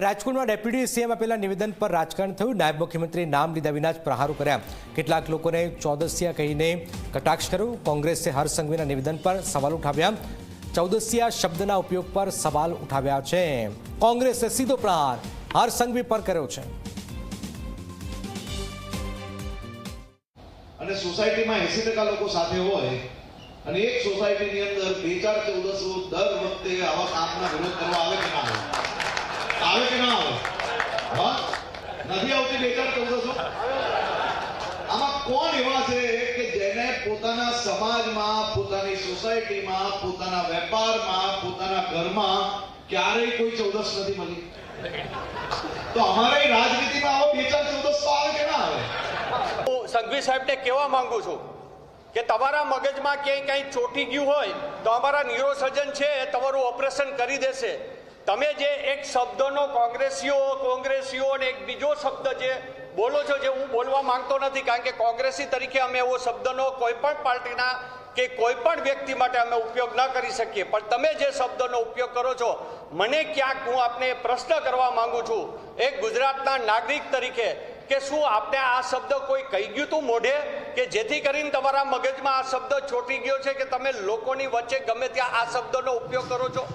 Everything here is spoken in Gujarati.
રાજકોટમાં ડેપ્યુટી સીએમ આપેલા નિવેદન પર રાજકારણ થયું। નાયબ મુખ્યમંત્રી નામ લીધા વિના જ પ્રહારો કર્યા। કેટલાક લોકોને ચૌદસિયા કહીને કટાક્ષ કર્યો। કોંગ્રેસે હર્ષ સંઘવીના નિવેદન પર સવાલ ઉઠાવ્યા। ચૌદસિયા શબ્દના ઉપયોગ પર સવાલ ઉઠાવ્યા છે। કોંગ્રેસે સીધો પ્રહાર હર્ષ સંઘવી પર કર્યો છે। અને સોસાયટીમાં 80% લોકો સાથે હોય અને એક સોસાયટીની અંદર 2-4-14 દર વખતે આવા કામના વિરોધ કરવા આવે કે ના આવે કે ના આવે? હા, નથી આવતી 2-4-14? આમાં કોણ એવા છે કે જેને પોતાના સમાજમાં, પોતાની સોસાયટીમાં, પોતાના વેપારમાં, પોતાના ઘરમાં ક્યારેય કોઈ 14 નથી મળી? તો અમારે રાજનીતિમાં આવો 2-4-14 આવે કે ના આવે? સંઘવી સાહેબને કહેવા માંગુ છું કે તમારા મગજમાં ક્યાંય કંઈ ચોંટી ગયું હોય તો અમારા ન્યુરોસર્જન છે તમારું ઓપરેશન કરી દેશે। તમે જે એક શબ્દનો કોંગ્રેસીઓ અને એક બીજો શબ્દ જે બોલો છો, જે હું બોલવા માંગતો નથી, કારણ કે કોંગ્રેસી તરીકે અમે એવો શબ્દનો કોઈ પણ પાર્ટીના કે કોઈ પણ વ્યક્તિ માટે અમે ઉપયોગ ન કરી શકીએ, પણ તમે જે શબ્દનો ઉપયોગ કરો છો, મને ક્યાંક હું આપને પ્રશ્ન કરવા માંગુ છું એક ગુજરાતના નાગરિક તરીકે કે શું આપને આ શબ્દ કોઈ કહી ગયું હતું મોઢે કે જેથી કરીને તમારા મગજમાં આ શબ્દ ચોંટી ગયો છે કે તમે લોકોની વચ્ચે ગમે ત્યાં આ શબ્દનો ઉપયોગ કરો છો?